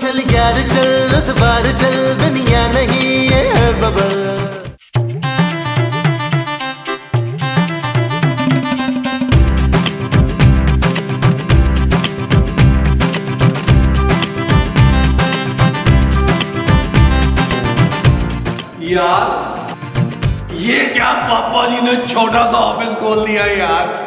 चल यार चल उस बार चल, दुनिया नहीं ये है बबल। यार ये क्या पापा जी ने छोटा सा ऑफिस खोल दिया यार।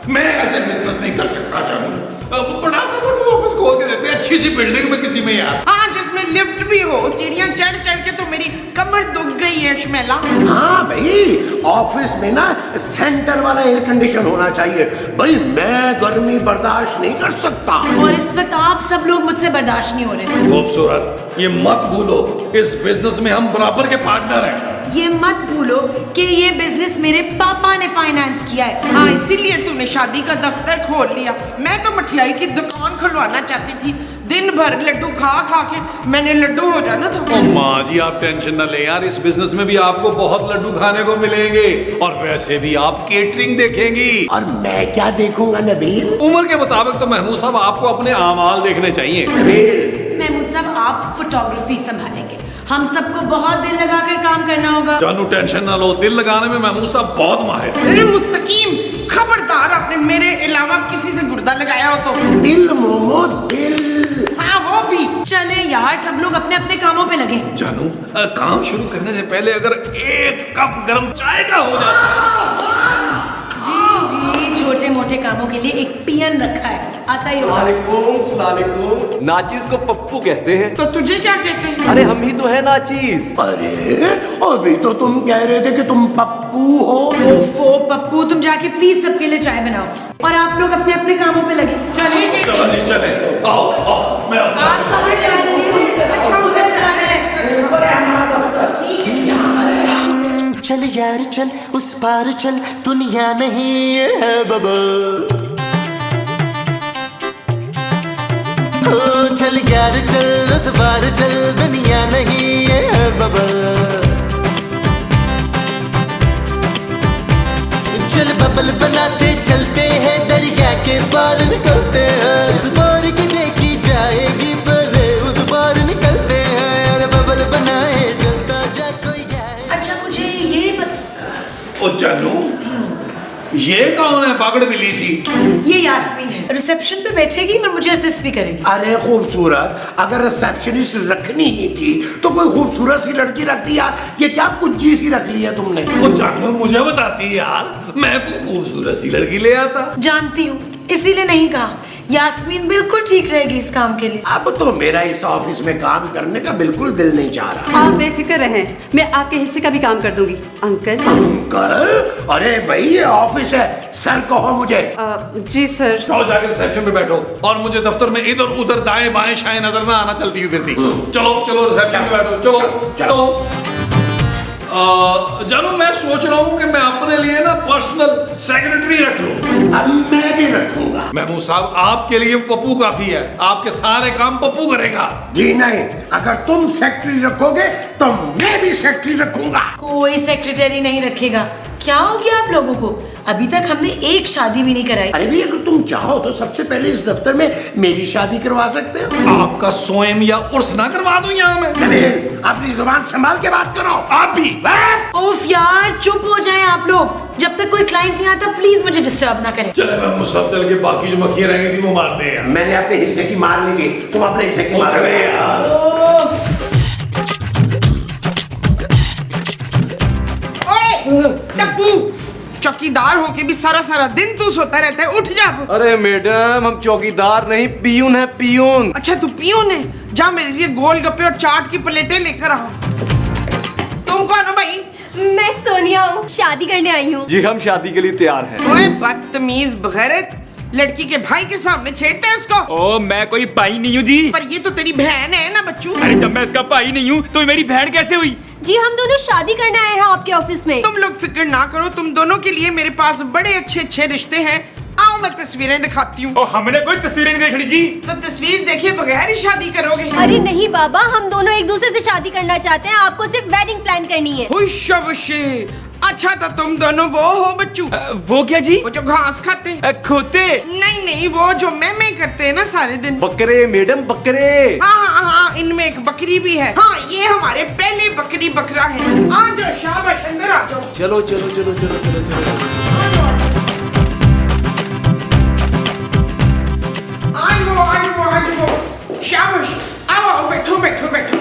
मैं ऐसे बिजनेस नहीं कर सकता जानू। बड़ा सा ऑफिस खोल के देते अच्छी सी बिल्डिंग में किसी में यार। हाँ जिसमें लिफ्ट भी हो, सीढ़ियाँ चढ़ चढ़ के तो मेरी कमर दुख गई है शमेला। हाँ भाई ऑफिस में ना सेंटर वाला एयर कंडीशन होना चाहिए। भाई मैं गर्मी बर्दाश्त नहीं कर सकता। और इस वक्त आप सब लोग मुझसे बर्दाश्त नहीं हो रहे। खूबसूरत, ये मत भूलो इस बिजनेस में हम बराबर के पार्टनर हैं। ये मत भूलो कि ये बिजनेस मेरे पापा ने फाइनेंस किया है। हाँ इसीलिए तूने शादी का दफ्तर खोल लिया। मैं तो मठियाई की दुकान खुलवाना चाहती थी। दिन भर लड्डू खा खा के मैंने लड्डू हो जाना था। ओ माँ जी आप टेंशन न ले यार, इस बिजनेस में भी आपको बहुत लड्डू खाने को मिलेंगे और वैसे भी आप केटरिंग देखेंगी। और मैं क्या देखूंगा नबील? उम्र के मुताबिक तो महमूद साहब आपको अपने आमाल देखने चाहिए। नबील महमूद साहब आप फोटोग्राफी संभालेंगे, हम सबको बहुत दिल लगाकर काम करना होगा। जानू टेंशन ना लो, दिल लगाने में महमूद साहब बहुत माहिर। अरे मुस्तकीम खबरदार, आपने मेरे अलावा किसी से गुर्दा लगाया हो तो। दिल मोमो दिल। हाँ वो भी। चले यार सब लोग अपने अपने कामों पे लगे। जानू काम शुरू करने से पहले अगर एक कप गर्म चाय का हो जाता। जी छोटे मोटे कामों के लिए एक पियन रखा है, आता ही होगा। सलालेकुम। नाचीज को पप्पू कहते हैं। तो तुझे क्या कहते हैं? अरे हम ही तो है नाचीज। अरे अभी तो तुम कह रहे थे कि तुम पप्पू हो। ओफो पप्पू, तुम जाके प्लीज सबके लिए चाय बनाओ और आप लोग अपने अपने कामों पे लगे। चलिए चले आओ आओ, मैं आप कहाँ जा रहे हैं? अच्छा उधर जा रहे हैं। चल यार चल उस पार चल, दुनिया नहीं ये है बबल। ओ चल यार चल उस पार चल, दुनिया नहीं ये है बबल। चल बबल बनाते चलते हैं, दरिया के पार निकलते हैं। इस बार की देखी जाएगी पहले उस पार निकलते हैं। अरे बबल बनाए चलता जा कोई जाए। अच्छा मुझे ये बता, ओ जानू ये कौन है पगड़ मिली सी? ये यास्मीन है, रिसेप्शन पे बैठेगी और मुझे असिस्ट भी करेगी। अरे खूबसूरत, अगर रिसेप्शनिस्ट रखनी ही थी तो कोई खूबसूरत सी लड़की रख दिया। ये क्या कुज्जी सी रख ली है तुमने? ओ जानू मुझे बताती यार, मैं तो खूबसूरत सी लड़की ले आता। जानती हूँ इसीलिए नहीं कहा। यास्मीन बिल्कुल ठीक रहेगी इस काम के लिए। अब तो मेरा इस ऑफिस में काम करने का बिल्कुल दिल नहीं चाह रहा। आप बेफिक्र रहें, मैं आपके हिस्से का भी काम कर दूंगी। अंकल। अंकल? अरे भाई ये ऑफिस है, सर कहो मुझे। जी सर। चलो जाकर रिसेप्शन पे बैठो और मुझे दफ्तर में इधर उधर दाएं बाएं शाएं नजर ना आना चलती हुई फिरती। चलो चलो रिसेप्शन पे बैठो, चलो चलो। जानू मैं सोच रहा हूँ कि मैं अपने लिए ना पर्सनल सेक्रेटरी रख लूं। अब मैं भी रखूंगा। महमूद साहब आपके लिए पप्पू काफी है, आपके सारे काम पप्पू करेगा। जी नहीं, अगर तुम सेक्रेटरी रखोगे तो मैं भी सेक्रेटरी रखूंगा। कोई सेक्रेटरी नहीं रखेगा। क्या हो गया आप लोगों को? अभी तक हमने एक शादी भी नहीं कराई। अरे भी अगर तुम चाहो तो सबसे पहले इस दफ्तर में मेरी शादी करवा सकते हो। आपका स्वयं या उर्स ना करवा दूं यहाँ में? नबील अपनी जुबान संभाल के बात करो। आप भी ओफ यार चुप हो जाएं आप लोग। जब तक कोई क्लाइंट नहीं आता प्लीज मुझे डिस्टर्ब ना करें। चले मैं सब चल के बाकी जो मक्खियाँ रह गई थी वो मारते हैं। मैंने अपने हिस्से की मार ली थी, तुम अपने हिस्से की मार चले यार। ओए टप्पू, चौकीदार होके भी सारा सारा दिन तू सोता रहता है, उठ जा। अरे मैडम हम चौकीदार नहीं पियून है, पियून। अच्छा तू पियून है, जा मेरे लिए गोलगप्पे और चाट की प्लेटें लेकर आओ। तुम कौन हो भाई? मैं सोनिया हूँ, शादी करने आई हूँ। जी हम शादी के लिए तैयार हैं। ओए बदतमीज बगैरत, लड़की के भाई के सामने छेड़ते हैं उसको। ओ मैं कोई भाई नहीं हूँ जी। पर ये तो तेरी बहन है ना बच्चू। अरे जब मैं इसका भाई नहीं हूँ तो मेरी बहन कैसे हुई? जी हम दोनों शादी करने आए हैं आपके ऑफिस में। तुम लोग फिक्र ना करो, तुम दोनों के लिए मेरे पास बड़े अच्छे अच्छे रिश्ते हैं। आओ मैं तस्वीरें दिखाती हूँ। ओ हमने कोई तस्वीरें नहीं देखनी जी। तो तस्वीर देखे बगैर ही शादी करोगे? अरे नहीं बाबा, हम दोनों एक दूसरे से शादी करना चाहते हैं, आपको सिर्फ वेडिंग प्लान करनी है। हुशाबशी। अच्छा तो तुम दोनों वो हो बच्चू? वो क्या जी? वो जो घास खाते हैं। खोते? नहीं नहीं, वो जो मैं करते हैं ना सारे दिन। बकरे मैडम बकरे। हाँ हाँ हाँ, इनमें एक बकरी भी है। हाँ, ये हमारे पहले बकरी बकरा है। आ जाओ, शाबाश, अंदर आ जाओ। चलो चलो चलो चलो चलो चलो। शाबाश, आओ, बैठो बैठो बैठो।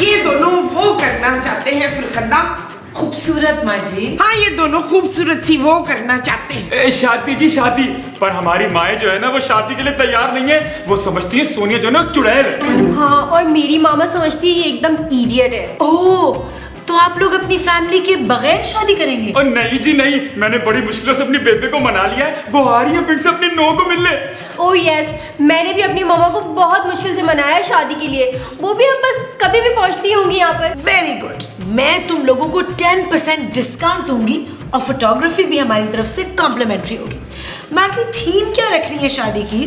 ये दोनों वो करना चाहते हैं फरखंदा। खूबसूरत माँ जी। हाँ, ये दोनों खूबसूरत सी वो करना चाहते हैं। शादी जी शादी, पर हमारी माएँ जो है ना वो शादी के लिए तैयार नहीं है। वो समझती है सोनिया जो है ना चुड़ैल है। हाँ, और मेरी मामा समझती है ये एकदम इडियट है। ओह, तो आप लोग अपनी फैमिली के बगैर शादी करेंगे? और नहीं जी नहीं, मैंने बड़ी मुश्किलों से अपनी बेबे को मना लिया है। वो आ रही है फिर से अपनी नो को मिलने। ओह यस, मैंने भी अपनी मामा को बहुत मुश्किल से मनाया है शादी के लिए। वो भी अब बस कभी भी पहुंचती होंगी यहाँ पर। वेरी गुड, मैं तुम लोगों को 10% डिस्काउंट दूंगी और फोटोग्राफी भी हमारी तरफ से कॉम्प्लीमेंट्री होगी। बाकी थीम क्या रखनी है शादी की,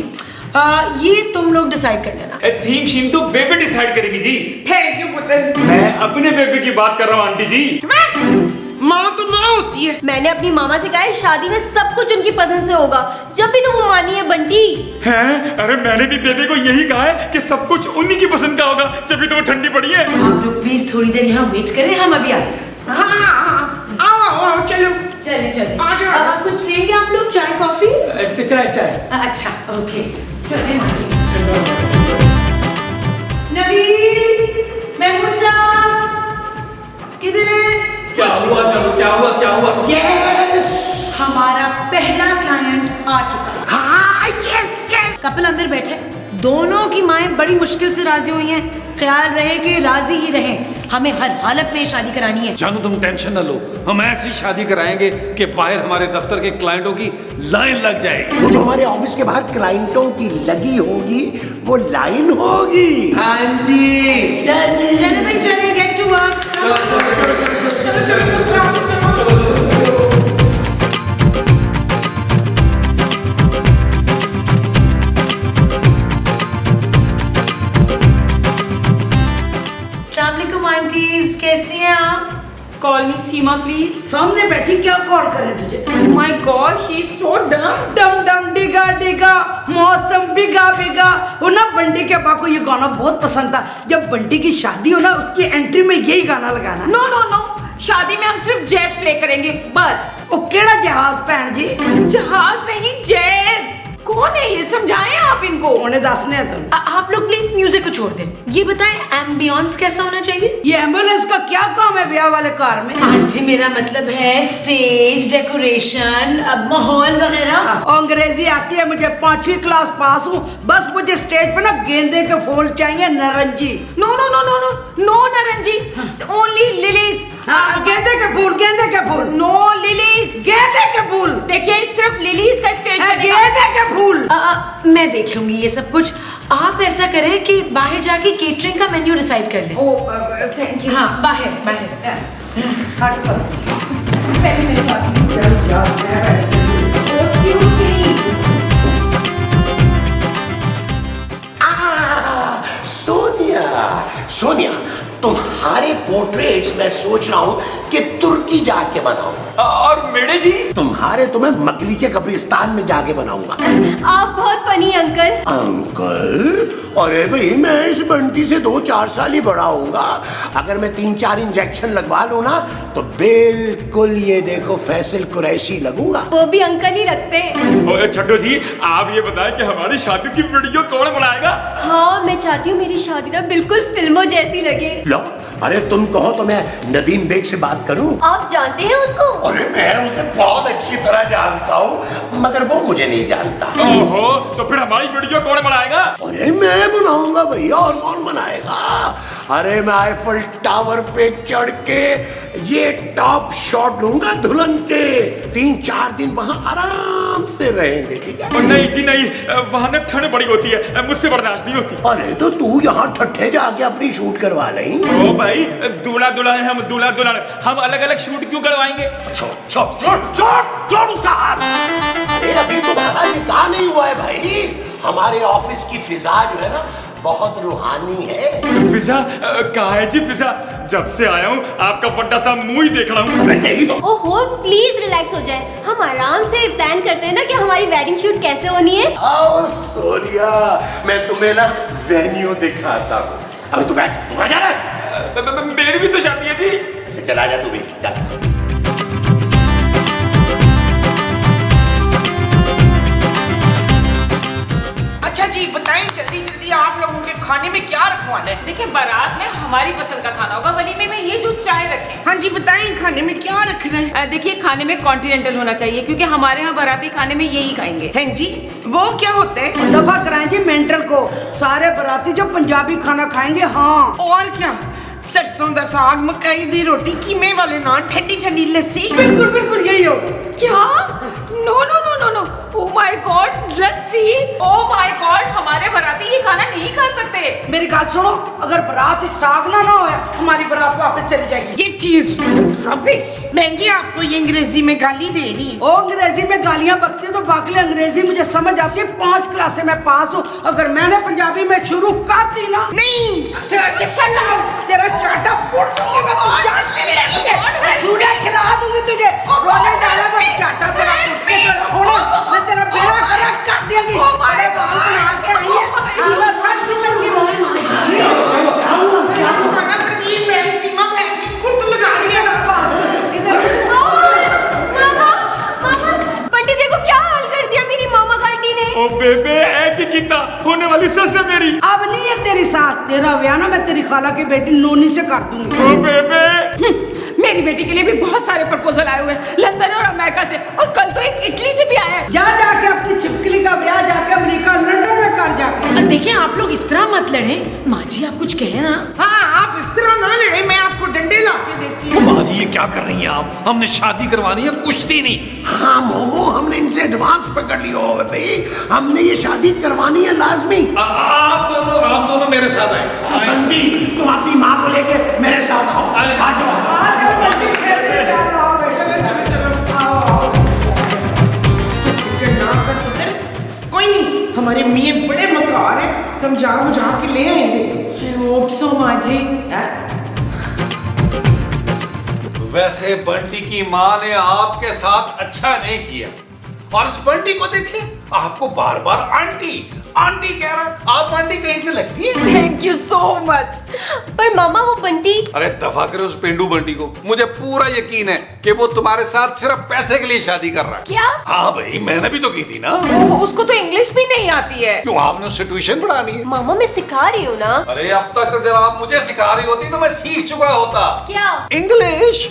ये तुम लोग डिसाइड कर लेना। थीम शीम तो बेबे डिसाइड करेगी जी। थैंक यू पुत्र। मैं अपने बेबे की बात कर रहा हूँ आंटी जी। माँ तो माँ होती है। मैंने अपनी मामा से कहा है शादी में सब कुछ उनकी पसंद से होगा, जब भी तुम मानी है बंटी। हैं? अरे मैंने भी बेबे को यही कहा है कि सब कुछ उन्हीं की पसंद का होगा, जब भी तो वो ठंडी पड़ी है। आप लोग प्लीज थोड़ी देर यहाँ वेट करें, हम अभी आते हैं। हाँ, आओ, चलो चले चले। आ जाओ। कुछ लेंगे आप लोग, चाय कॉफी? चाय चाय। अच्छा, ओके, चले। नबील, महमूद साहब, किधर है? क्या हुआ? चलो, क्या हुआ क्या हुआ? यस, हमारा पहला क्लाइंट आ चुका है। हाँ, यस। कपल अंदर बैठे, दोनों की माएं बड़ी मुश्किल से राजी हुई हैं। ख्याल रहे कि राजी ही रहें, हमें हर हालत में शादी करानी है। जानू, तुम टेंशन न लो, हम ऐसी शादी कराएंगे कि बाहर हमारे दफ्तर के क्लाइंटों की लाइन लग जाएगी। वो जो हमारे ऑफिस के बाहर क्लाइंटों की लगी होगी वो लाइन होगी। हाँ जी। चले भाई चले, गेट टू वर्क। आंटीज, कैसी हैं आप? Call me Seema please. सामने बैठी क्या कॉल करे तुझे? My God, she is so डम। डम डिगा डिगा, मौसम बिगा बिगा। वो ना बंटी के अब्बा को ये गाना बहुत पसंद था। जब बंटी की शादी हो ना, उसकी एंट्री में यही गाना लगाना। नो नो नो, शादी में हम सिर्फ जैज प्ले करेंगे बस। ओ केड़ा जहाज भैन जी? जहाज नहीं, जैज। कौन है ये, समझाएं आप इनको। उन्हें दसने तुम। आप लोग प्लीज म्यूजिक को छोड़ दें। ये बताएं एम्बियंस कैसा होना चाहिए? ये एम्बुलेंस का क्या काम है ब्याह वाले कार में? आंटी, मेरा मतलब है स्टेज डेकोरेशन, माहौल वगैरह। अंग्रेजी आती है मुझे, 5वीं क्लास पास हूँ। बस मुझे स्टेज पे ना गेंदे के फूल चाहिए, नारंगी। No no no no no no नारंगी, ओनली लिलीज। हाँ, गेंदे के फूल, गेंदे के फूल। नो लिलीज, गेंदे के फूल। देखिए सिर्फ लिलीज का स्टेज बनेगा। गेंदे के फूल। मैं देख लूंगी ये सब कुछ। आप ऐसा करें कि बाहर जाके केटरिंग का मेन्यू डिसाइड कर लें। Thank you. हाँ, बाहर बाहर। हट पर। पहले मेरे साथ। चल जा, मैं बैठती हूँ। Excuse me। सोनिया, तुम्हारे पोर्ट्रेट्स मैं सोच रहा हूँ कि तुर्की जाके बनाऊं। और मेरे जी? तुम्हारे तो मैं मकली के कब्रिस्तान में जाके बनाऊंगा। आप बहुत फनी अंकल। अंकल? अरे भाई, मैं इस बंटी से 2-4 साल ही बड़ा होऊंगा। अगर मैं 3-4 इंजेक्शन लगवा लूं ना तो बिल्कुल ये देखो फैसल कुरैशी लगूंगा। वो भी अंकल ही लगते। ओए छड्डो जी, आप ये बताएं कि हमारी शादी की वीडियो कौन बनाएगा? हाँ, मैं चाहती हूँ मेरी शादी ना बिल्कुल फिल्मों जैसी लगे। लो, अरे तुम कहो तो मैं नदीम बेग से बात करूं? आप जानते हैं उनको? अरे मैं उसे बहुत अच्छी तरह जानता हूँ, मगर वो मुझे नहीं जानता। ओहो, तो फिर हमारी वीडियो कौन बनाएगा? अरे मैं बनाऊंगा भैया, और कौन बनाएगा? अरे मैं आईफल टावर पे चढ़ के ये टॉप शॉट लूंगा दुल्हन के। 3-4 दिन वहां आराम से रहेंगे, ठीक है? नहीं जी नहीं, वहाँ ना ठंड बड़ी होती है, मुझसे बर्दाश्त नहीं होती। अरे तो तू यहाँ ठट्ठे जाके अपनी शूट करवा लें। ओ भाई, दूल्हा दुल्हन है हम, दूल्हा दुल्हन, हम अलग अलग शूट क्यों करवाएंगे? छोड़ उसका हाथ। अरे अभी तुम्हारा निकाह नहीं हुआ है भाई। हमारे ऑफिस की फिजा जो है ना बहुत रूहानी है। फिजा कहाँ है जी फिजा? जब से आया हूँ आपका बड्डा सा मुंह ही देख रहा हूँ। देखी तो ओहो प्लीज रिलैक्स हो जाए, हम आराम से प्लान करते हैं ना कि हमारी वेडिंग शूट कैसे होनी है। आओ सोनिया, मैं तुम्हें ना वेन्यू दिखाता हूँ। अभी तू बैठ, तू कहाँ जा रहा है? मेरी भी तो शादी है जी। अच्छा चला जा तू भी, चल। अच्छा जी बताएं जल्दी जल्दी आप लोगों के खाने में क्या रखवाना है? देखिए बारात में हमारी पसंद का खाना होगा, वलीमे में ये जो चाय रखें। हाँ जी बताएं खाने में क्या रखना है? देखिए खाने में कॉन्टिनेंटल होना चाहिए क्योंकि हमारे यहाँ बाराती खाने में यही खाएंगे। हैं जी वो क्या होते हैं? दफा कराएं जी मेंटल को, सारे बराती जो पंजाबी खाना खाएंगे। हाँ और क्या, सरसों दा साग, मकई दी रोटी, कीमे वाले नान, ठंडी ठंडी लस्सी। बिल्कुल बिल्कुल यही होगा। क्या? No no no no no, oh my God, lassi, oh my God, हमारे बाराती ये खाना नहीं खा सकते। मेरी बात सुनो, अगर बारात साग ना होया हमारी बारात वापस चली जाएगी। ये चीज रबिश। बहन जी आपको ये अंग्रेजी में गाली दे रही है। ओ अंग्रेजी में गालियां बकती है तो बाकी अंग्रेजी मुझे समझ आती है, 5 क्लासे में पास हूँ। अगर मैंने पंजाबी में शुरू कर दी ना, नहीं तेरा चाटा फोड़ दूंगी मैं, तू जानती नहीं, चूड़ा खिला दूंगी तुझे। रोने डालेगा चाटा तेरा फुट के तेरा होना, मैं तेरा बेड़ा खड़ा कर दियांगी। बड़े बाल बना के आई है, मैं सच समझ की रोई मां खाना प्रवीण बहन सीमा बहन की कुट लगा रही है ना पास इधर। मामा मामा बंटी देखो क्या हाल कर दिया मेरी मामा का आंटी ने। ओ बेबे ऐ किता होने वाली सस है मेरी। अब नहीं है तेरी साथ, तेरा ब्याह ना मैं तेरी खाला की बेटी नोनी से कर दूंगी। ओ बेबे मेरी बेटी के लिए भी बहुत सारे प्रपोजल आए हुए हैं लंदन और अमेरिका से, और कल तो एक इटली से भी आया है। जा जाके अपनी छिपकली का ब्याह जाके अमेरिका लंदन में कर जाके। देखिए आप लोग इस तरह मत लड़े, माँ जी आप कुछ कहे ना। हाँ आप इस तरह ना लड़े, मैं आपको डंडे ला के देती हूँ। माँ जी ये क्या कर रही हैं आप? हमने शादी करवानी है, कुश्ती नहीं। हाँ मोमो, हमने इनसे एडवांस पकड़ लिया हो भाई, हमने ये शादी करवानी है लाजमी। आप दोनों मेरे साथ आए। बंटी तुम अपनी माँ को लेके मेरे साथ आओ। आ जाओ। बंटी खेलने चलो, आओ बेटा, चलो आओ आओ। ना कर पुत्र, कोई नहीं, हमारे मियाँ बड़े मकार हैं, समझा बुझा के ले आएंगे। I hope so, माँ जी। वैसे बंटी की माँ ने आपके साथ अच्छा नहीं किया, और इस बंटी को देखिए, आपको बार बार आंटी आंटी कह रहा है। आप आंटी कहीं से लगती है? Thank you so much. पर मामा वो बंटी। अरे दफा करे उस पेंडू बंटी को, मुझे पूरा यकीन है कि वो तुम्हारे साथ सिर्फ पैसे के लिए शादी कर रहा है। क्या? हाँ भाई मैंने भी तो की थी ना। उसको तो इंग्लिश भी नहीं आती है। क्यों आपने उससे ट्यूशन पढ़ानी है? मामा मैं सिखा रही हूँ ना। अरे अब तक अगर आप मुझे सिखा रही होती तो मैं सीख चुका होता। क्या? इंग्लिश।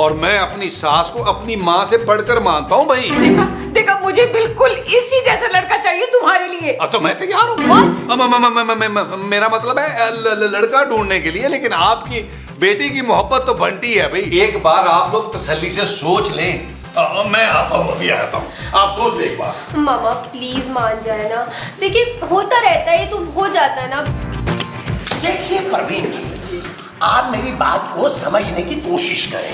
और मैं अपनी सास को अपनी माँ से पढ़कर मानता हूँ भाई। देखा मुझे बिल्कुल इसी जैसा लड़का चाहिए तुम्हारे लिए। अब तो मैं तैयार हूँ। मेरा मतलब है लड़का ढूंढने के लिए, लेकिन आपकी बेटी की मोहब्बत तो बंटी है भाई। एक बार आप लोग तसल्ली से सोच लें। मैं आता हूँ, अभी आता हूँ, आप सोच लें एक बार। मामा प्लीज मान जाए ना, देखिए होता रहता है, ये तो हो जाता है ना। देखिए परवीन जी, आप मेरी बात को समझने की कोशिश करें।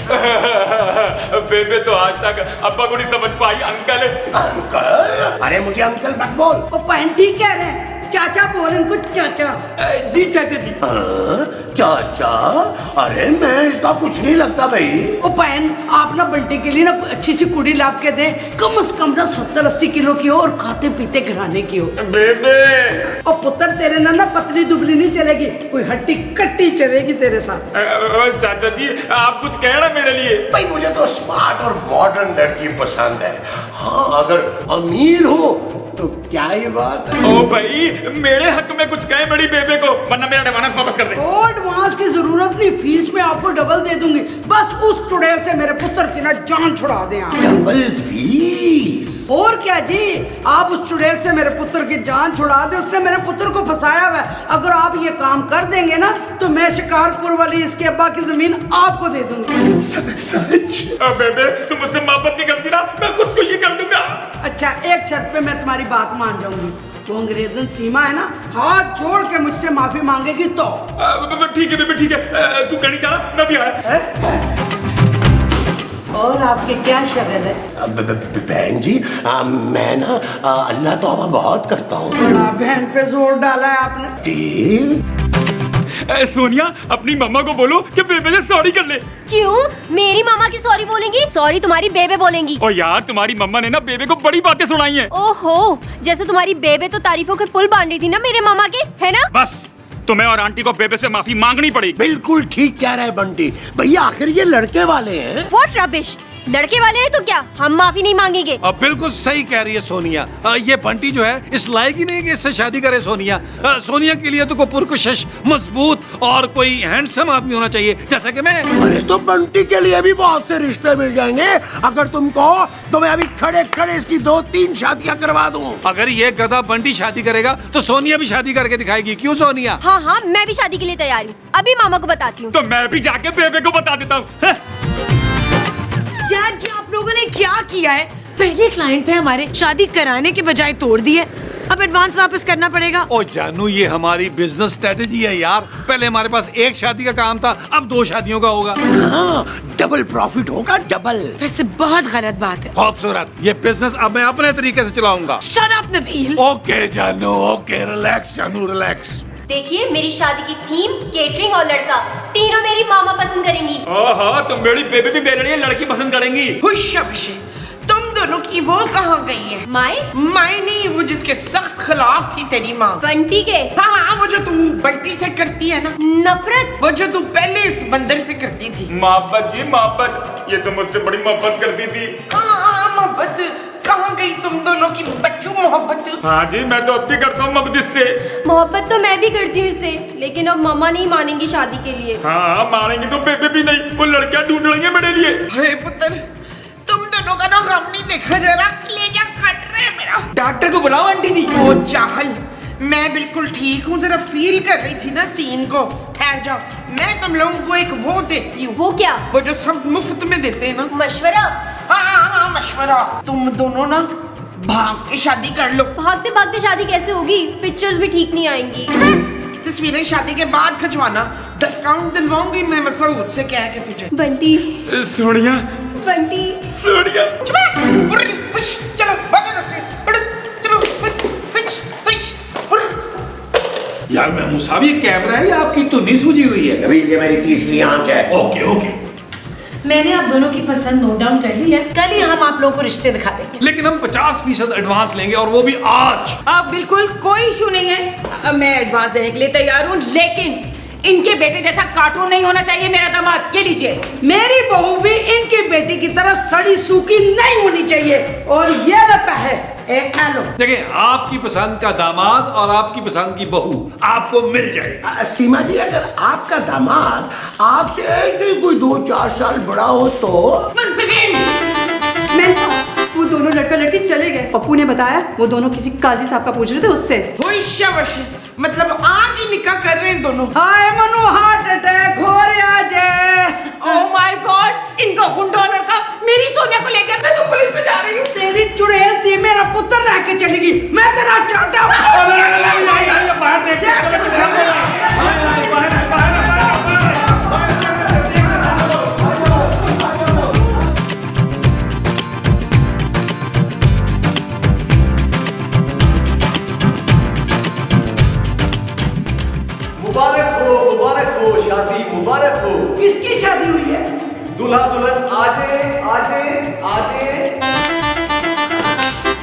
बेबे तो आज तक अब्बा को नहीं समझ पाई। Uncle uncle? अरे मुझे अंकल मत बोल। वो पहन ठीक कह रहे हैं, चाचा बोल इनको चाचा। जी चाचा जी। चाचा? अरे मैं इसका कुछ नहीं लगता भाई। ओ बहन आप ना बंटी के लिए ना कोई अच्छी सी कुड़ी लाभ के दे, कम से कम ना 70-80 किलो की हो और खाते पीते घराने की हो। बेबे और पुत्र तेरे ना पतली दुबली नहीं चलेगी, कोई हड्डी कट्टी चलेगी तेरे साथ। चाचा जी आप कुछ कहना मेरे लिए? भाई मुझे तो स्मार्ट और मॉडर्न लड़की पसंद है। हाँ अगर अमीर हो तो क्या ही बात है। ओ भाई मेरे हक में कुछ कहे बड़ी बेबे को, वरना मेरा एडवांस वापस कर दे। ओ एडवांस की जरूरत नहीं, फीस में आपको डबल दे दूंगी। बस उस चुड़ैल से मेरे पुत्र की ना जान छुड़ा दें आप। Double fees? और क्या जी, आप उस चुड़ैल से मेरे पुत्र की जान छुड़ा दे, उसने मेरे पुत्र को फंसाया हुआ है। अगर आप ये काम कर देंगे ना तो मैं शिकारपुर वाली इसके अब्बा की जमीन आपको दे दूंगी। सच? बेबे तुम मुझसे मोहब्बत नहीं करती ना, मैं खुदकुशी कर दूंगा। अच्छा एक शर्त पे मैं तुम्हारी बात मान जाऊंगी, वो अंग्रेजन सीमा है ना, हाथ जोड़ के मुझसे माफी मांगेगी तो। ठीक है बेबे ठीक है, तू कहीं जा, मैं भी आया। और आपके क्या शगल है? बहन जी, मैं ना अल्लाह तौबा बहुत करता हूँ। बड़ा बहन पे जोर डाला है आपने। सोनिया, अपनी मम्मा को बोलो कि बेबे से सॉरी कर ले। क्यों? मेरी मामा की सॉरी बोलेंगी? सॉरी तुम्हारी बेबे बोलेंगी। ओ यार, तुम्हारी मम्मा ने ना बेबे को बड़ी बातें सुनाई हैं। ओहो, जैसे तुम्हारी बेबे तो तारीफों के पुल बांध रही थी ना मेरे मामा के, है ना? बस, तुम्हें और आंटी को बेबे से माफी मांगनी पड़ेगी। बिल्कुल ठीक कह रहे हैं बंटी भैया, आखिर ये लड़के वाले हैं। What rubbish! लड़के वाले हैं तो क्या हम माफी नहीं मांगेंगे? अब बिल्कुल सही कह रही है सोनिया। ये बंटी जो है इस लायक ही नहीं कि इससे शादी करे सोनिया। सोनिया के लिए तो कोई पुरकशिश, मजबूत और कोई हैंडसम आदमी होना चाहिए, जैसा कि मैं। अरे तो बंटी के लिए भी बहुत से रिश्ते मिल जाएंगे। अगर तुम कहो तो मैं अभी खड़े खड़े इसकी 2-3 शादियां करवा दूं। अगर ये गधा बंटी शादी करेगा तो सोनिया भी शादी करके दिखाएगी। क्यों सोनिया? हाँ हाँ, मैं भी शादी के लिए तैयार हूँ। अभी मामा को बताती हूँ। तो मैं भी जाके बेबे को बता देता हूँ। यार, ये आप लोगों ने क्या किया है? पहले क्लाइंट थे हमारे, शादी कराने के बजाय तोड़ दिए। अब एडवांस वापस करना पड़ेगा। ओ जानू, ये हमारी बिजनेस स्ट्रेटेजी है यार। पहले हमारे पास एक शादी का काम था, अब 2 शादियों का होगा। हाँ, डबल प्रॉफिट होगा, डबल। वैसे बहुत गलत बात है। खूबसूरत। ये बिजनेस अब मैं अपने तरीके से चलाऊंगा। Shut up Nabeel. ओके जानू, ओके, रिलैक्स जानू, रिलैक्स। देखिए, मेरी शादी की थीम, केटरिंग और लड़का तीनों मेरी मामा पसंद करेंगी। हाँ, तो मेरी बेबी भी मेरे लिए लड़की पसंद करेंगी। हुशाबाशी, तुम दोनों की वो कहाँ गई है? माए? माए नहीं, वो जिसके सख्त खिलाफ थी तेरी माँ। बंटी के? हाँ हाँ, वो जो तू बंटी से करती है ना नफरत। वो जो तू पहले इस बंदर से करती थी। मोहब्बत जी, मोहब्बत। ये तो मुझसे बड़ी मोहब्बत करती थी। हाँ, मोहब्बत कहाँ गई तुम दोनों की बच्चों मोहब्बत? हाँ जी, मैं तो अब भी करता हूँ मोहब्बत इससे। मोहब्बत तो मैं भी करती हूँ इससे, लेकिन अब मामा नहीं मानेंगी शादी के लिए। हाँ, मानेंगे तो बेबे भी नहीं, वो लड़कियाँ ढूंढ रही है मेरे लिए। हे पुत्र, तुम दोनों का ना गम नहीं देखा जरा, कलेजा कट रहा है मेरा। डॉक्टर को बुलाओ आंटी जी। ओ चाहल, मैं बिल्कुल ठीक हूँ, जरा फील कर रही थी ना सीन को। ठहर जाओ, मैं तुम लोगों को एक वो देती हूँ। वो क्या? वो जो सब मुफ्त में देते हैं ना। मशवरा? हाँ, मशवरा। तुम दोनों ना भाग के शादी कर लो। भागते भागते शादी कैसे होगी? पिक्चर्स भी ठीक नहीं आएंगी। तस्वीरें शादी के बाद खिंचवाना, डिस्काउंट दिलवाऊंगी मैं मसूद से कह के तुझे। बंटी। सोनिया। बंटी। सोनिया। चलो भागो इधर से, चलो। यार मैं मुसावी, कैमरा है या आपकी धुनी सूजी हुई है? अभी ये मेरी तीसरी आंख है। Okay okay. मैंने आप दोनों की पसंद नोट डाउन कर ली है। कल ही हम आप लोगों को रिश्ते दिखा देंगे। लेकिन हम 50% एडवांस लेंगे, और वो भी आज। अब बिल्कुल कोई इशू नहीं है। मैं एडवांस देने के लिए तैयार हूँ, लेकिन इनके बेटे जैसा कार्टून नहीं होना चाहिए मेरा दामाद। ये लीजिए। मेरी बहू भी इनकी बेटी की तरह सड़ी सूखी नहीं होनी चाहिए। और ये रहा है, एक खा लो। देखिए, आपकी पसंद का दामाद और आपकी पसंद की बहू आपको मिल जाएगी। सीमा जी, अगर आपका दामाद आपसे ऐसे कोई 2-4 साल बड़ा हो तो? मैम साहब, वो दोनों लड़का लड़की चले गए। पप्पू ने बताया वो दोनों किसी काजी साहब का पूछ रहे थे उससे। होशाबाशी, मतलब आज ही निकाह कर रहे हैं दोनों। हाय मनु, हार्ट अटैक हो रहा है। ओह माय गॉड, इनका गुंडा लड़का मेरी सोनिया को लेकर, मैं तो पुलिस में जा रही हूँ। तेरी चुड़ैल थी, मेरा पुत्र रह के चलेगी। मैं तेरा चाटा मुबारक हो, शादी मुबारक हो। किसकी शादी हुई है? दूल्हा दुल्हन आजे आजे आजे।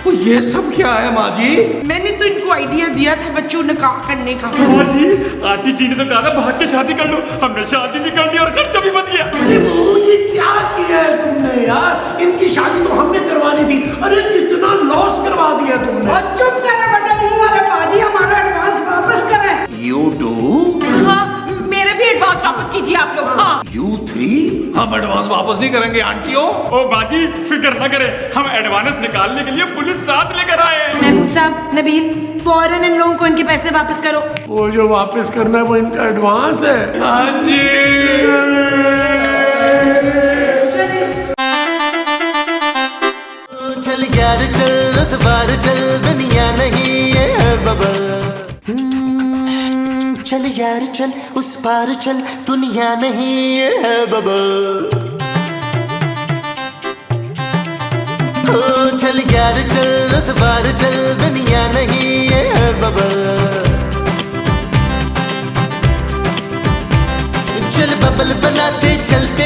तो ये सब क्या है माँ जी? मैंने तो इनको आइडिया दिया था बच्चों निकाह करने का। हाँ जी, आंटी जी ने तो कहा था भाग के शादी कर लो। हमने शादी भी कर ली और खर्चा भी बच गया। अरे मामू, ये क्या किया है तुमने यार? इनकी शादी तो हमने करवानी थी। अरे कितना लॉस करवा दिया तुमने। और चुप करे बेटा, मुंह वाले बाजी, हमारा एडवांस वापस करें। You do? हाँ, मेरे भी एडवांस वापस कीजिए आप लोग। हाँ। You 3? हम एडवांस वापस नहीं करेंगे आंटियों। ओ बाजी, फिक्र न करे, हम एडवांस निकालने के लिए पुलिस साथ लेकर आए हैं। महमूद साहब, नबील, फौरन इन लोगों को इनके पैसे वापस करो। वो जो वापस करना है वो इनका एडवांस है। हाँ जी। चल यार चल, उस बार चल, दुनिया नहीं है बबल। चल यार चल, उस पार चल, दुनिया नहीं है बबल। ओ चल यार चल उस बार चल, दुनिया नहीं ये है बबल। चल बबल बनाते चलते